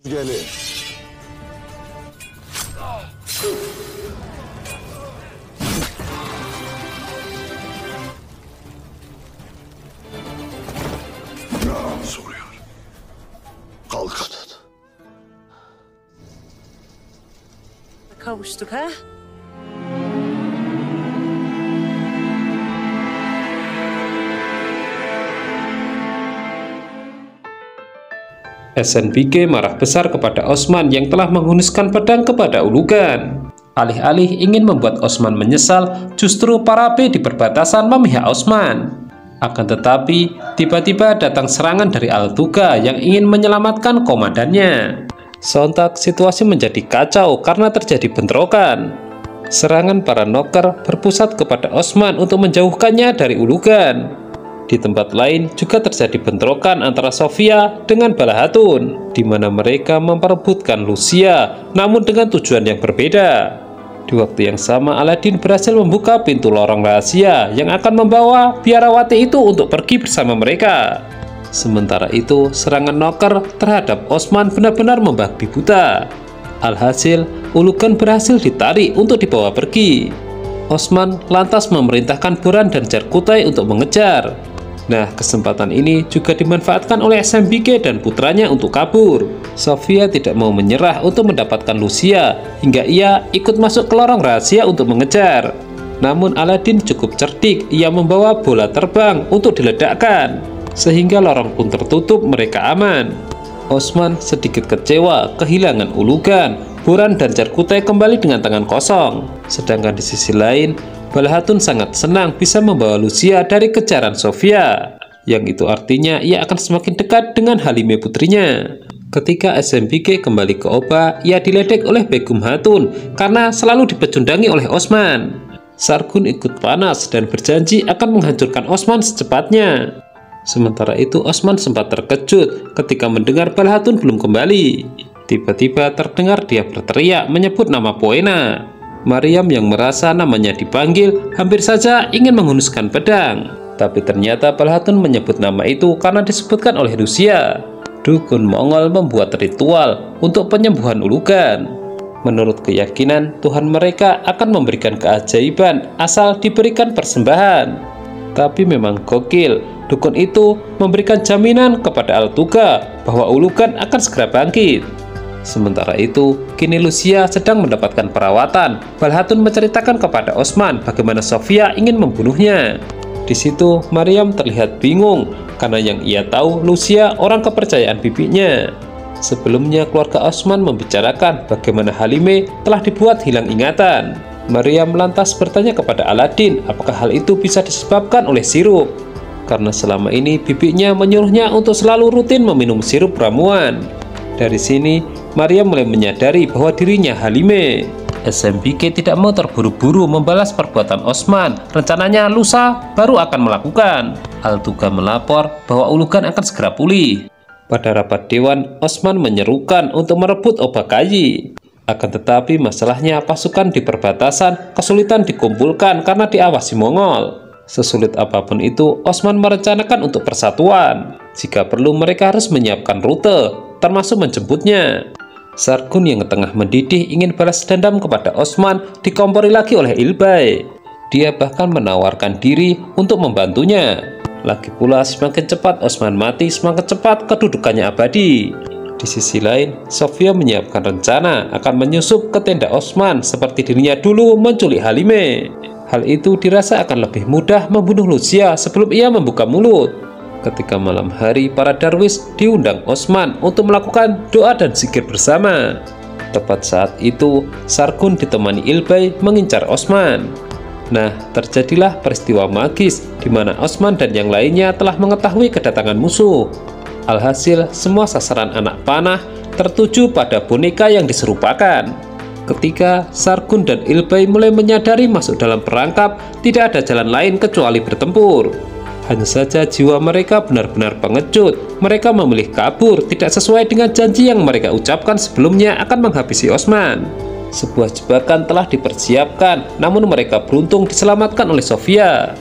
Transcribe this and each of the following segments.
Gelin. Soruyor. Kalkın. Kavuştuk ha? SNBK marah besar kepada Osman yang telah menghunuskan pedang kepada Ulugan. Alih-alih ingin membuat Osman menyesal, justru para B di perbatasan memihak Osman. Akan tetapi, tiba-tiba datang serangan dari Al-Tuga yang ingin menyelamatkan komandannya. Sontak situasi menjadi kacau karena terjadi bentrokan. Serangan para noker berpusat kepada Osman untuk menjauhkannya dari Ulugan. Di tempat lain juga terjadi bentrokan antara Sofia dengan Balahatun, di mana mereka memperebutkan Lucia, namun dengan tujuan yang berbeda. Di waktu yang sama, Aladin berhasil membuka pintu lorong rahasia yang akan membawa biarawati itu untuk pergi bersama mereka. Sementara itu, serangan noker terhadap Osman benar-benar membabi buta. Alhasil, Ulugan berhasil ditarik untuk dibawa pergi. Osman lantas memerintahkan Boran dan Jarkutai untuk mengejar. Nah, kesempatan ini juga dimanfaatkan oleh SMBK dan putranya untuk kabur. Sofia tidak mau menyerah untuk mendapatkan Lucia, hingga ia ikut masuk ke lorong rahasia untuk mengejar. Namun Aladin cukup cerdik, ia membawa bola terbang untuk diledakkan, sehingga lorong pun tertutup, mereka aman. Osman sedikit kecewa kehilangan Ulugan. Boran dan Jarkutai kembali dengan tangan kosong. Sedangkan di sisi lain, Balahatun sangat senang bisa membawa Lucia dari kejaran Sofia, yang itu artinya ia akan semakin dekat dengan Halime putrinya. Ketika SMBK kembali ke Oba, ia diledek oleh Begum Hatun karena selalu dipecundangi oleh Osman. Sargun ikut panas dan berjanji akan menghancurkan Osman secepatnya. Sementara itu Osman sempat terkejut ketika mendengar Balahatun belum kembali. Tiba-tiba terdengar dia berteriak menyebut nama Poena. Mariam yang merasa namanya dipanggil hampir saja ingin menghunuskan pedang, tapi ternyata Balahatun menyebut nama itu karena disebutkan oleh Lucia. Dukun Mongol membuat ritual untuk penyembuhan Ulugan. Menurut keyakinan, Tuhan mereka akan memberikan keajaiban asal diberikan persembahan. Tapi memang gokil, dukun itu memberikan jaminan kepada Al-Tuga bahwa Ulugan akan segera bangkit. Sementara itu, kini Lucia sedang mendapatkan perawatan. Balahatun menceritakan kepada Osman bagaimana Sofia ingin membunuhnya. Di situ, Mariam terlihat bingung karena yang ia tahu Lucia orang kepercayaan bibinya. Sebelumnya, keluarga Osman membicarakan bagaimana Halime telah dibuat hilang ingatan. Mariam lantas bertanya kepada Aladin apakah hal itu bisa disebabkan oleh sirup. Karena selama ini bibinya menyuruhnya untuk selalu rutin meminum sirup ramuan. Dari sini, Maria mulai menyadari bahwa dirinya Halime. SMBK tidak mau terburu-buru membalas perbuatan Osman. Rencananya lusa baru akan melakukan. Al-Tuga melapor bahwa Ulugan akan segera pulih. Pada rapat dewan, Osman menyerukan untuk merebut Obakayi. Akan tetapi masalahnya pasukan di perbatasan kesulitan dikumpulkan karena diawasi Mongol. Sesulit apapun itu, Osman merencanakan untuk persatuan. Jika perlu mereka harus menyiapkan rute, termasuk menjemputnya. Sargun yang tengah mendidih ingin balas dendam kepada Osman dikompori lagi oleh Ilbai. Dia bahkan menawarkan diri untuk membantunya. Lagi pula semakin cepat Osman mati, semakin cepat kedudukannya abadi. Di sisi lain, Sofia menyiapkan rencana akan menyusup ke tenda Osman seperti dirinya dulu menculik Halime. Hal itu dirasa akan lebih mudah membunuh Lucia sebelum ia membuka mulut. Ketika malam hari, para darwis diundang Osman untuk melakukan doa dan zikir bersama. Tepat saat itu, Sargun ditemani Ilbai mengincar Osman. Nah, terjadilah peristiwa magis di mana Osman dan yang lainnya telah mengetahui kedatangan musuh. Alhasil, semua sasaran anak panah tertuju pada boneka yang diserupakan. Ketika Sargun dan Ilbai mulai menyadari masuk dalam perangkap, tidak ada jalan lain kecuali bertempur. Hanya saja jiwa mereka benar-benar pengecut. Mereka memilih kabur, tidak sesuai dengan janji yang mereka ucapkan sebelumnya akan menghabisi Osman. Sebuah jebakan telah dipersiapkan, namun mereka beruntung diselamatkan oleh Sofia.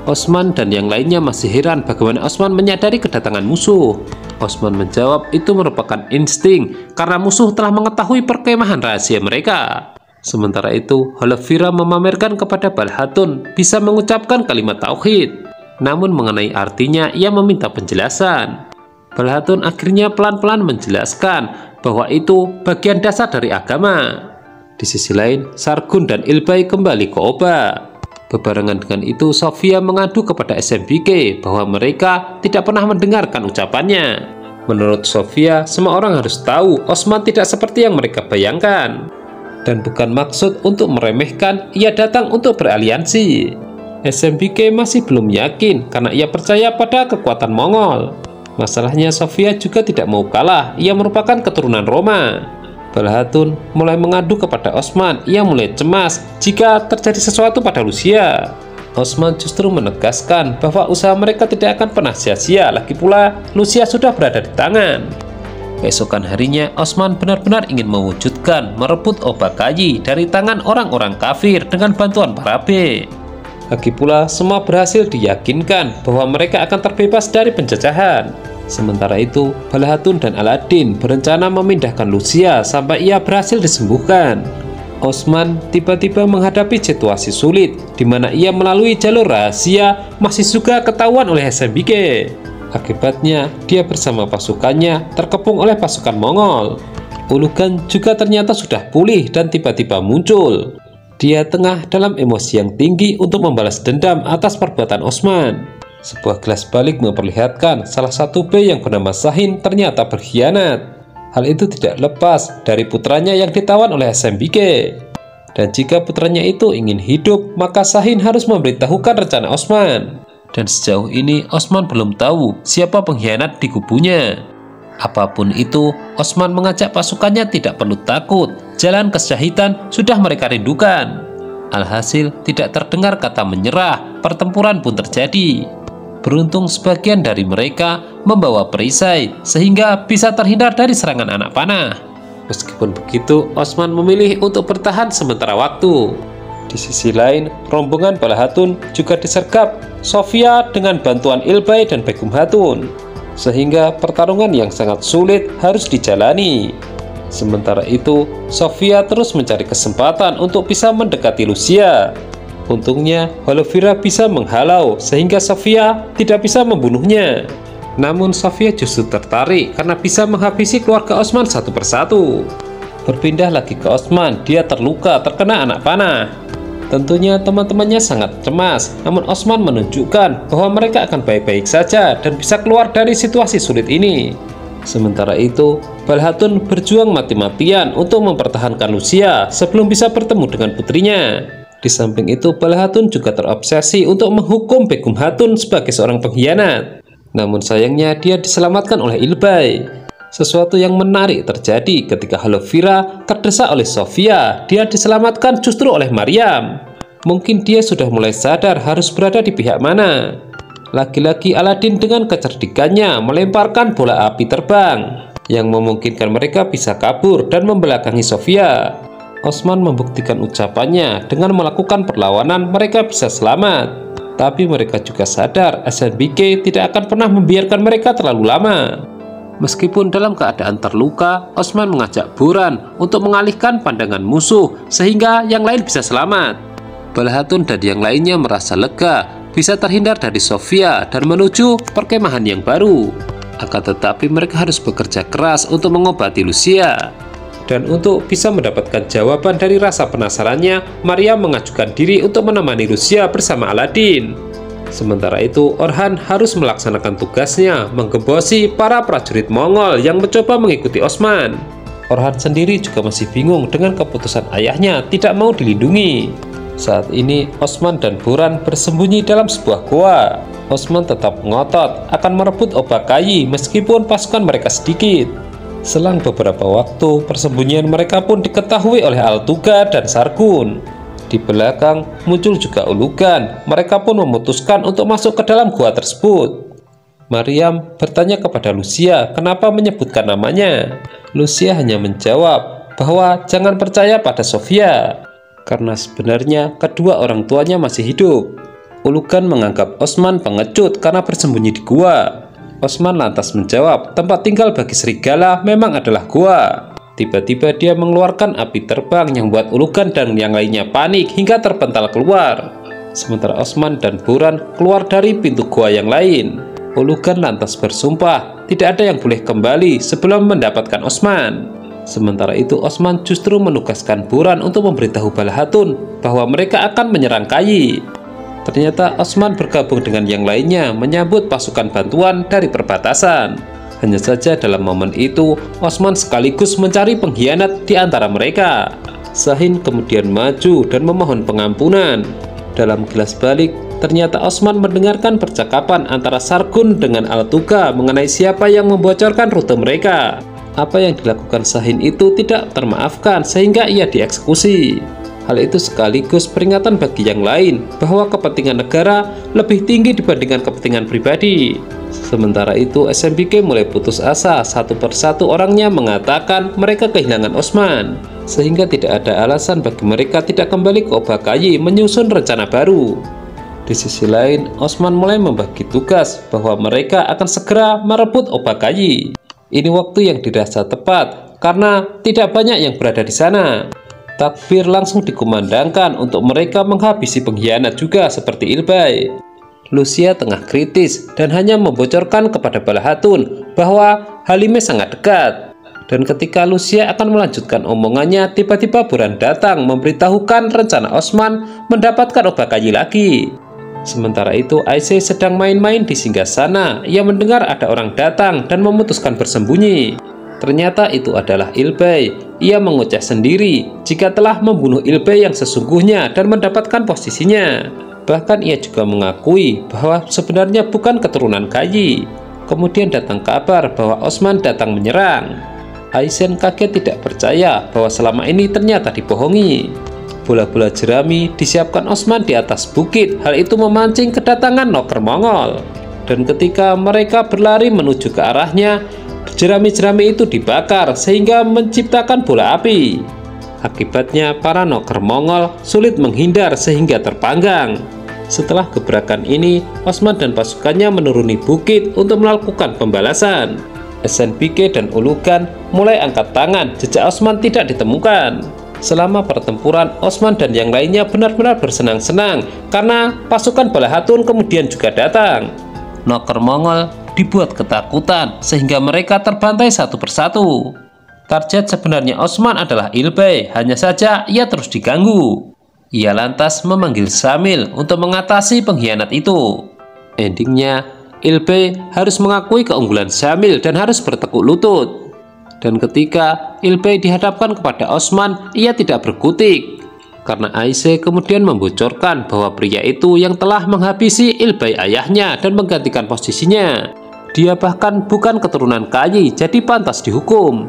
Osman dan yang lainnya masih heran bagaimana Osman menyadari kedatangan musuh. Osman menjawab itu merupakan insting karena musuh telah mengetahui perkemahan rahasia mereka. Sementara itu, Holofira memamerkan kepada Balhatun bisa mengucapkan kalimat tauhid. Namun mengenai artinya ia meminta penjelasan. Balhatun akhirnya pelan-pelan menjelaskan bahwa itu bagian dasar dari agama. Di sisi lain, Sargun dan Ilbai kembali ke Oba. Bebarengan dengan itu, Sofia mengadu kepada SMBK bahwa mereka tidak pernah mendengarkan ucapannya. Menurut Sofia, semua orang harus tahu Osman tidak seperti yang mereka bayangkan. Dan bukan maksud untuk meremehkan, ia datang untuk beraliansi. SMBK masih belum yakin karena ia percaya pada kekuatan Mongol. Masalahnya Sofia juga tidak mau kalah, ia merupakan keturunan Roma. Balhatun mulai mengadu kepada Osman, ia mulai cemas jika terjadi sesuatu pada Lucia. Osman justru menegaskan bahwa usaha mereka tidak akan pernah sia-sia, lagi pula Lucia sudah berada di tangan. Keesokan harinya, Osman benar-benar ingin mewujudkan merebut Obakayi dari tangan orang-orang kafir dengan bantuan Parabe. Lagi pula, semua berhasil diyakinkan bahwa mereka akan terbebas dari penjajahan. Sementara itu, Balhatun dan Aladin berencana memindahkan Lucia sampai ia berhasil disembuhkan. Osman tiba-tiba menghadapi situasi sulit, di mana ia melalui jalur rahasia masih juga ketahuan oleh SMBK. Akibatnya, dia bersama pasukannya terkepung oleh pasukan Mongol. Ulugan juga ternyata sudah pulih dan tiba-tiba muncul. Dia tengah dalam emosi yang tinggi untuk membalas dendam atas perbuatan Osman. Sebuah gelas balik memperlihatkan salah satu B yang bernama Sahin ternyata berkhianat. Hal itu tidak lepas dari putranya yang ditawan oleh SMBK. Dan jika putranya itu ingin hidup, maka Sahin harus memberitahukan rencana Osman. Dan sejauh ini Osman belum tahu siapa pengkhianat di kubunya. Apapun itu, Osman mengajak pasukannya tidak perlu takut. Jalan kesyahidan sudah mereka rindukan. Alhasil tidak terdengar kata menyerah, pertempuran pun terjadi. Beruntung sebagian dari mereka membawa perisai sehingga bisa terhindar dari serangan anak panah. Meskipun begitu, Osman memilih untuk bertahan sementara waktu. Di sisi lain, rombongan Balhatun juga disergap Sofia dengan bantuan Ilbai dan Begum Hatun, sehingga pertarungan yang sangat sulit harus dijalani. Sementara itu, Sofia terus mencari kesempatan untuk bisa mendekati Lucia. Untungnya, Holofira bisa menghalau sehingga Sofia tidak bisa membunuhnya. Namun Sofia justru tertarik karena bisa menghabisi keluarga Osman satu persatu. Berpindah lagi ke Osman, dia terluka terkena anak panah. Tentunya teman-temannya sangat cemas, namun Osman menunjukkan bahwa mereka akan baik-baik saja dan bisa keluar dari situasi sulit ini. Sementara itu, Balhatun berjuang mati-matian untuk mempertahankan Lucia sebelum bisa bertemu dengan putrinya. Di samping itu, Balhatun juga terobsesi untuk menghukum Begum Hatun sebagai seorang pengkhianat. Namun sayangnya dia diselamatkan oleh Ilbai. Sesuatu yang menarik terjadi ketika Holofira terdesak oleh Sofia. Dia diselamatkan justru oleh Maryam. Mungkin dia sudah mulai sadar harus berada di pihak mana. Lagi-lagi Aladin dengan kecerdikannya melemparkan bola api terbang yang memungkinkan mereka bisa kabur dan membelakangi Sofia. Osman membuktikan ucapannya dengan melakukan perlawanan mereka bisa selamat. Tapi mereka juga sadar SMBK tidak akan pernah membiarkan mereka terlalu lama. Meskipun dalam keadaan terluka, Osman mengajak Boran untuk mengalihkan pandangan musuh sehingga yang lain bisa selamat. Balhatun dan yang lainnya merasa lega bisa terhindar dari Sofia dan menuju perkemahan yang baru. Akan tetapi mereka harus bekerja keras untuk mengobati Lucia. Dan untuk bisa mendapatkan jawaban dari rasa penasarannya, Maryam mengajukan diri untuk menemani Lucia bersama Aladin. Sementara itu, Orhan harus melaksanakan tugasnya menggembosi para prajurit Mongol yang mencoba mengikuti Osman. Orhan sendiri juga masih bingung dengan keputusan ayahnya tidak mau dilindungi. Saat ini, Osman dan Boran bersembunyi dalam sebuah goa. Osman tetap ngotot akan merebut Obakayi meskipun pasukan mereka sedikit. Selang beberapa waktu, persembunyian mereka pun diketahui oleh Altuga dan Sargun. Di belakang muncul juga Ulugan. Mereka pun memutuskan untuk masuk ke dalam gua tersebut. Maryam bertanya kepada Lucia kenapa menyebutkan namanya. Lucia hanya menjawab bahwa jangan percaya pada Sofia, karena sebenarnya kedua orang tuanya masih hidup. Ulugan menganggap Osman pengecut karena bersembunyi di gua. Osman lantas menjawab, tempat tinggal bagi serigala memang adalah gua. Tiba-tiba dia mengeluarkan api terbang yang membuat Ulugan dan yang lainnya panik hingga terpental keluar. Sementara Osman dan Buran keluar dari pintu gua yang lain. Ulugan lantas bersumpah tidak ada yang boleh kembali sebelum mendapatkan Osman. Sementara itu Osman justru menugaskan Buran untuk memberitahu Balahatun bahwa mereka akan menyerang Kayi. Ternyata Osman bergabung dengan yang lainnya menyambut pasukan bantuan dari perbatasan. Hanya saja dalam momen itu Osman sekaligus mencari pengkhianat di antara mereka. Sahin kemudian maju dan memohon pengampunan. Dalam kilas balik, ternyata Osman mendengarkan percakapan antara Sargun dengan Al-Tuga mengenai siapa yang membocorkan rute mereka. Apa yang dilakukan Sahin itu tidak termaafkan sehingga ia dieksekusi. Hal itu sekaligus peringatan bagi yang lain bahwa kepentingan negara lebih tinggi dibandingkan kepentingan pribadi. Sementara itu SMBK mulai putus asa, satu persatu orangnya mengatakan mereka kehilangan Osman, sehingga tidak ada alasan bagi mereka tidak kembali ke Obakayi menyusun rencana baru. Di sisi lain, Osman mulai membagi tugas bahwa mereka akan segera merebut Obakayi. Ini waktu yang dirasa tepat karena tidak banyak yang berada di sana. Takbir langsung dikumandangkan untuk mereka menghabisi pengkhianat juga seperti Ilbai. Lucia tengah kritis dan hanya membocorkan kepada Balahatun bahwa Halime sangat dekat. Dan ketika Lucia akan melanjutkan omongannya, tiba-tiba Buran datang memberitahukan rencana Osman mendapatkan Obakayi lagi. Sementara itu Aisyah sedang main-main di singgasana. Ia mendengar ada orang datang dan memutuskan bersembunyi. Ternyata itu adalah Ilbai. Ia mengoceh sendiri jika telah membunuh Ilbai yang sesungguhnya dan mendapatkan posisinya. Bahkan ia juga mengakui bahwa sebenarnya bukan keturunan Kayi. Kemudian datang kabar bahwa Osman datang menyerang. Aizen kaget tidak percaya bahwa selama ini ternyata dibohongi. Bola-bola jerami disiapkan Osman di atas bukit. Hal itu memancing kedatangan Noker Mongol. Dan ketika mereka berlari menuju ke arahnya, jerami-jerami itu dibakar sehingga menciptakan bola api. Akibatnya para Noker Mongol sulit menghindar sehingga terpanggang. Setelah gebrakan ini, Osman dan pasukannya menuruni bukit untuk melakukan pembalasan. SNBK dan Ulugan mulai angkat tangan jejak Osman tidak ditemukan. Selama pertempuran, Osman dan yang lainnya benar-benar bersenang-senang karena pasukan Balahatun kemudian juga datang. Noker Mongol dibuat ketakutan sehingga mereka terbantai satu persatu. Target sebenarnya Osman adalah Ilbai, hanya saja ia terus diganggu. Ia lantas memanggil Samil untuk mengatasi pengkhianat itu. Endingnya, Ilbai harus mengakui keunggulan Samil dan harus bertekuk lutut. Dan ketika Ilbai dihadapkan kepada Osman, ia tidak berkutik. Karena Aisyah kemudian membocorkan bahwa pria itu yang telah menghabisi Ilbai ayahnya dan menggantikan posisinya. Dia bahkan bukan keturunan Kayi, jadi pantas dihukum.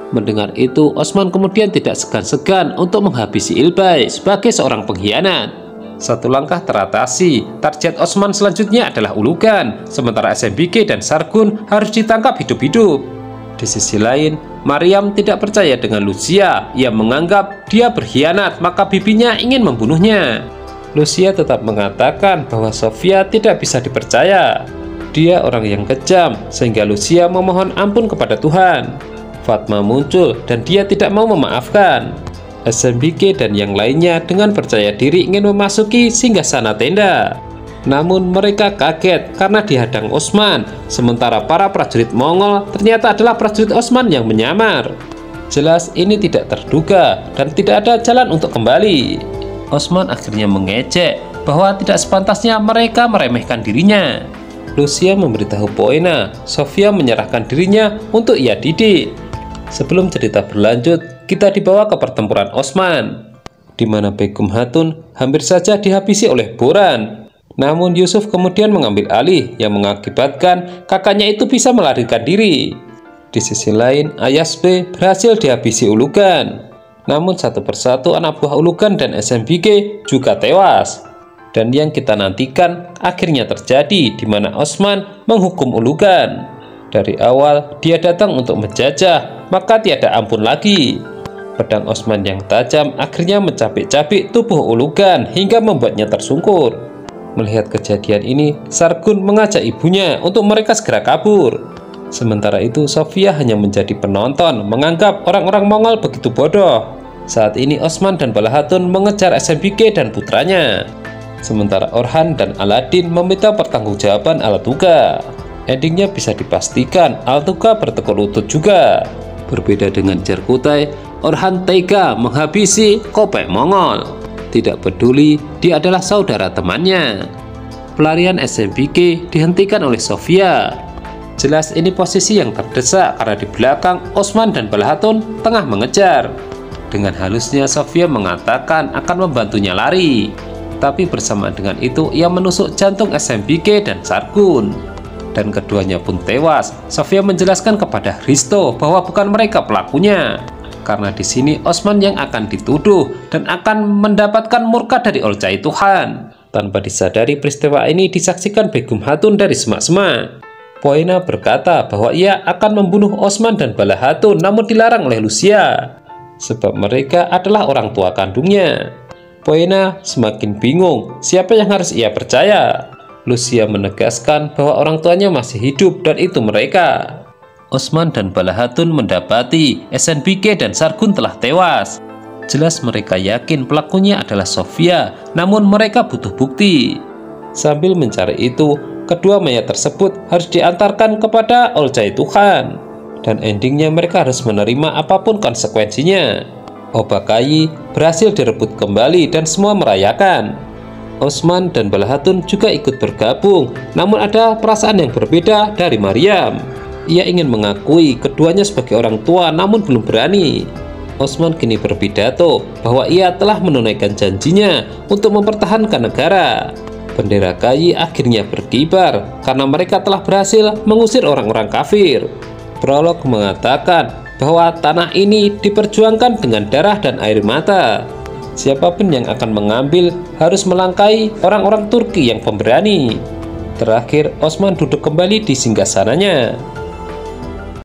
Mendengar itu, Osman kemudian tidak segan-segan untuk menghabisi Ilbai sebagai seorang pengkhianat. Satu langkah teratasi. Target Osman selanjutnya adalah Ulugan, sementara SMBK dan Sargun harus ditangkap hidup-hidup. Di sisi lain, Maryam tidak percaya dengan Lucia. Ia menganggap dia berkhianat, maka bibinya ingin membunuhnya. Lucia tetap mengatakan bahwa Sofia tidak bisa dipercaya. Dia orang yang kejam, sehingga Lucia memohon ampun kepada Tuhan. Fatma muncul dan dia tidak mau memaafkan. SMBK dan yang lainnya dengan percaya diri ingin memasuki singgasana tenda. Namun mereka kaget karena dihadang Osman, sementara para prajurit Mongol ternyata adalah prajurit Osman yang menyamar. Jelas ini tidak terduga dan tidak ada jalan untuk kembali. Osman akhirnya mengejek bahwa tidak sepantasnya mereka meremehkan dirinya. Lucia memberitahu Poena, Sofia menyerahkan dirinya untuk ia didik. Sebelum cerita berlanjut, kita dibawa ke pertempuran Osman, di mana Begum Hatun hampir saja dihabisi oleh Boran. Namun Yusuf kemudian mengambil alih yang mengakibatkan kakaknya itu bisa melarikan diri. Di sisi lain, Ayasbe berhasil dihabisi Ulugan. Namun satu persatu anak buah Ulugan dan SMBK juga tewas. Dan yang kita nantikan akhirnya terjadi di mana Osman menghukum Ulugan. Dari awal dia datang untuk menjajah, maka tiada ampun lagi. Pedang Osman yang tajam akhirnya mencabik-cabik tubuh Ulugan hingga membuatnya tersungkur. Melihat kejadian ini, Sargun mengajak ibunya untuk mereka segera kabur. Sementara itu, Sofia hanya menjadi penonton, menganggap orang-orang Mongol begitu bodoh. Saat ini Osman dan Balahatun mengejar SMBK dan putranya. Sementara Orhan dan Aladin meminta pertanggungjawaban Altuga. Endingnya bisa dipastikan Altuga bertekuk lutut juga. Berbeda dengan Jerkutai, Orhan tega menghabisi Kopek Mongol. Tidak peduli dia adalah saudara temannya. Pelarian SMBK dihentikan oleh Sofia. Jelas ini posisi yang terdesak karena di belakang Osman dan Balahatun tengah mengejar. Dengan halusnya Sofia mengatakan akan membantunya lari. Tapi bersamaan dengan itu ia menusuk jantung SMBK dan Sargun. Dan keduanya pun tewas. Sofia menjelaskan kepada Hristo bahwa bukan mereka pelakunya. Karena di sini Osman yang akan dituduh dan akan mendapatkan murka dari Olcay Tuhan. Tanpa disadari peristiwa ini disaksikan Begum Hatun dari semak-semak. Poena berkata bahwa ia akan membunuh Osman dan Balahatun namun dilarang oleh Lucia. Sebab mereka adalah orang tua kandungnya. Poena semakin bingung siapa yang harus ia percaya. Lucia menegaskan bahwa orang tuanya masih hidup dan itu mereka. Osman dan Balahatun mendapati SNBK dan Sargun telah tewas. Jelas mereka yakin pelakunya adalah Sofia, namun mereka butuh bukti. Sambil mencari itu, kedua mayat tersebut harus diantarkan kepada Olcay Tuhan. Dan endingnya mereka harus menerima apapun konsekuensinya. Obakayi berhasil direbut kembali dan semua merayakan. Osman dan Balahatun juga ikut bergabung, namun ada perasaan yang berbeda dari Maryam. Ia ingin mengakui keduanya sebagai orang tua namun belum berani. Osman kini berpidato bahwa ia telah menunaikan janjinya untuk mempertahankan negara. Bendera Kayi akhirnya berkibar karena mereka telah berhasil mengusir orang-orang kafir. Prolog mengatakan bahwa tanah ini diperjuangkan dengan darah dan air mata. Siapapun yang akan mengambil harus melangkahi orang-orang Turki yang pemberani. Terakhir, Osman duduk kembali di singgasananya.